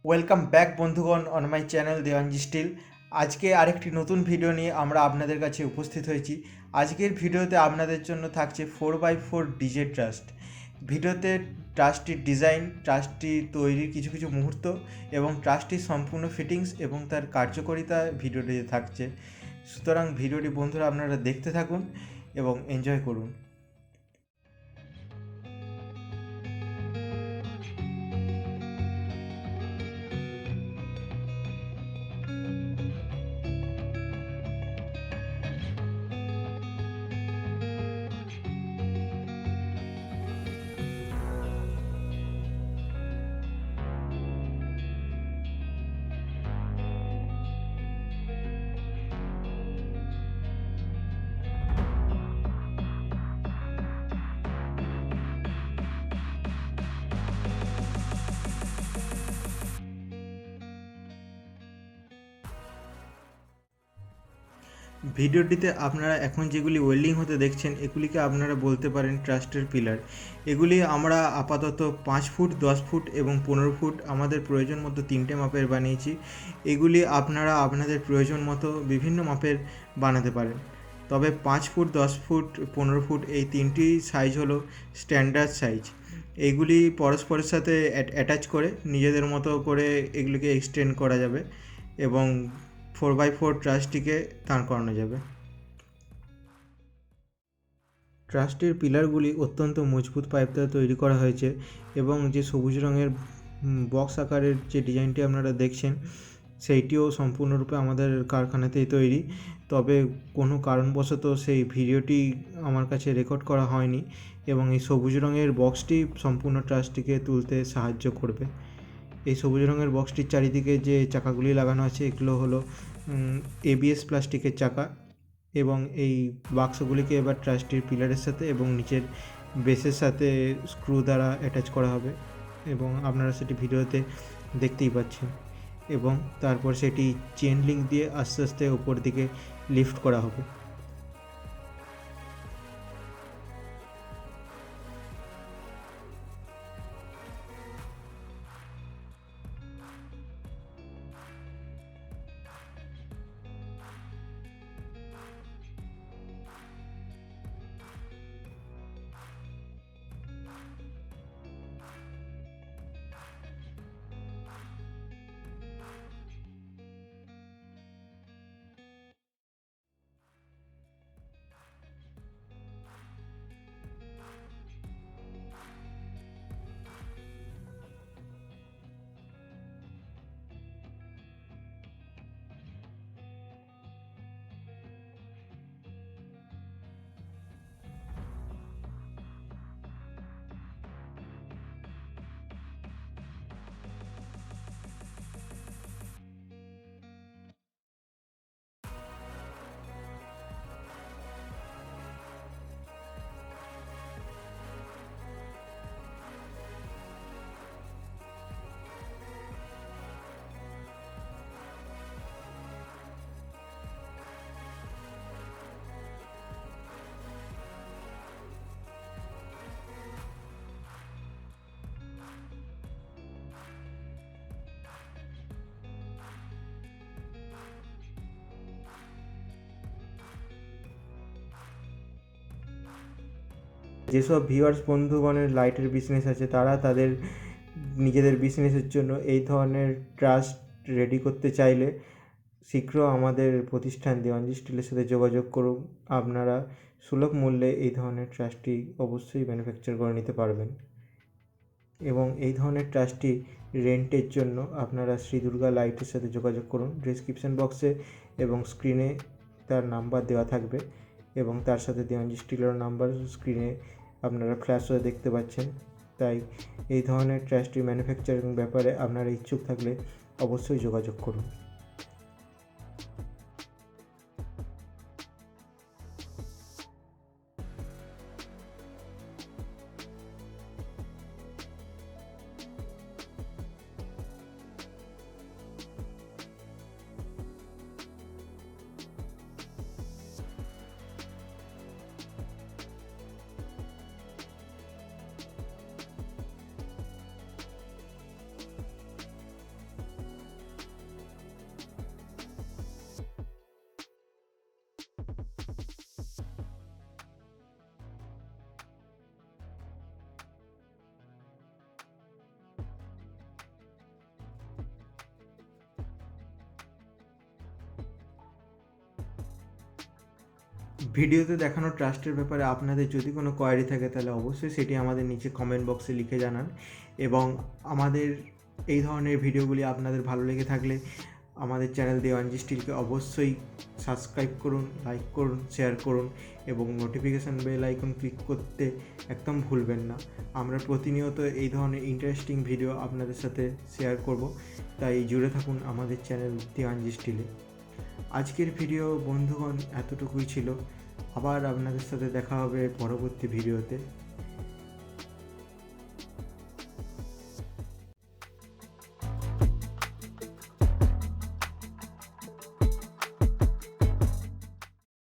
Welcome back বন্ধুগণ on my channel Dewanji স্টিল। আজকে আরেকটি নতুন ভিডিও নিয়ে আমরা আপনাদের কাছে উপস্থিত হয়েছি। আজকের ভিডিওতে আপনাদের জন্য থাকছে 4x4 ডিজে ট্রাস্ট। ভিডিওতে ট্রাস্টটির ডিজাইন, ট্রাস্টটি তৈরির কিছু কিছু মুহূর্ত এবং ট্রাস্টটির সম্পূর্ণ ফিটিংস এবং তার কার্যকারিতা ভিডিওটিতে থাকছে। সুতরাং ভিডিওটি বন্ধুরা আপনারা দেখতে থাকুন এবং এনজয় করুন। ভিডিওটিতে আপনারা এখন যেগুলি ওয়েল্ডিং হতে দেখছেন এগুলিকে আপনারা বলতে পারেন ট্রাস্টের পিলার। এগুলি আমরা আপাতত 5 ফুট, 10 ফুট এবং 15 ফুট আমাদের প্রয়োজন মতো 3টে মাপের বানিয়েছি। এগুলি আপনারা আপনাদের প্রয়োজন মতো বিভিন্ন মাপের বানাতে পারেন। তবে 5 ফুট, 10 ফুট, 15 ফুট এই তিনটি সাইজ হলো স্ট্যান্ডার্ড সাইজ। এইগুলি পরস্পরের সাথে অ্যাটাচ করে নিজেদের মতো করে এগুলিকে এক্সটেন্ড করা যাবে এবং 4x4 ট্রাসটিকে দাঁড় করানো যাবে। ট্রাসটির পিলারগুলি অত্যন্ত মজবুত পাইপ দ্বারা তৈরি করা হয়েছে এবং যে সবুজ রঙের বক্স আকারের যে ডিজাইনটি আপনারা দেখছেন সেইটিও সম্পূর্ণরূপে আমাদের কারখানাতেই তৈরি। তবে কোনো কারণবশত সেই ভিডিওটি আমার কাছে রেকর্ড করা হয়নি এবং এই সবুজ রঙের বক্সটি সম্পূর্ণ ট্রাসটিকে তুলতে সাহায্য করবে। এই সবুজ রঙের বক্সটির চারিদিকে যে চাকাগুলি লাগানো আছে এগুলো হলো ABS প্লাস্টিকের চাকা এবং এই বাক্সগুলিকে এবার ট্রাসটির পিলারের সাথে এবং নিচের বেসের সাথে স্ক্রু দ্বারা অ্যাটাচ করা হবে এবং আপনারা সেটি ভিডিওতে দেখতেই পাচ্ছেন এবং তারপর সেটি চেন লিঙ্ক দিয়ে আস্তে আস্তে উপর দিকে লিফট করা হবে। যেসব ভিউয়ার্স বন্ধুগণের লাইটের বিজনেস আছে তারা তাদের নিজেদের বিজনেসের জন্য এই ধরনের ট্রাস্ট রেডি করতে চাইলে শীঘ্র আমাদের প্রতিষ্ঠান দেওয়ানজি স্টিলের সাথে যোগাযোগ করুন। আপনারা সুলভ মূল্যে এই ধরনের ট্রাস্টটি অবশ্যই ম্যানুফ্যাকচার করে নিতে পারবেন এবং এই ধরনের ট্রাস্টটি রেন্টের জন্য আপনারা শ্রী দুর্গা লাইটের সাথে যোগাযোগ করুন। ডেসক্রিপশন বক্সে এবং স্ক্রিনে তার নাম্বার দেওয়া থাকবে এবং তার সাথে দেওয়ানজি স্টিলের নাম্বার স্ক্রিনে আপনারা ফ্ল্যাশ হয়ে দেখতে পাচ্ছেন। তাই এই ধরনের ট্রাস্টটি ম্যানুফ্যাকচারিং ব্যাপারে আপনারা ইচ্ছুক থাকলে অবশ্যই যোগাযোগ করুন। ভিডিওতে দেখানো ট্রাস্টের ব্যাপারে আপনাদের যদি কোনো কোয়ারি থাকে তাহলে অবশ্যই সেটি আমাদের নিচে কমেন্ট বক্সে লিখে জানান, এবং আমাদের এই ধরনের ভিডিওগুলি আপনাদের ভালো লেগে থাকলে আমাদের চ্যানেল দেওয়ানজি স্টিলকে অবশ্যই সাবস্ক্রাইব করুন, লাইক করুন, শেয়ার করুন এবং নোটিফিকেশান বেল আইকন ক্লিক করতে একদম ভুলবেন না। আমরা প্রতিনিয়ত এই ধরনের ইন্টারেস্টিং ভিডিও আপনাদের সাথে শেয়ার করব, তাই জুড়ে থাকুন আমাদের চ্যানেল দেওয়ানজি স্টিলে। আজকের ভিডিও বন্ধুগণ এতটুকুই ছিল। আবার আপনাদের সাথে দেখা হবে পরবর্তী ভিডিওতে।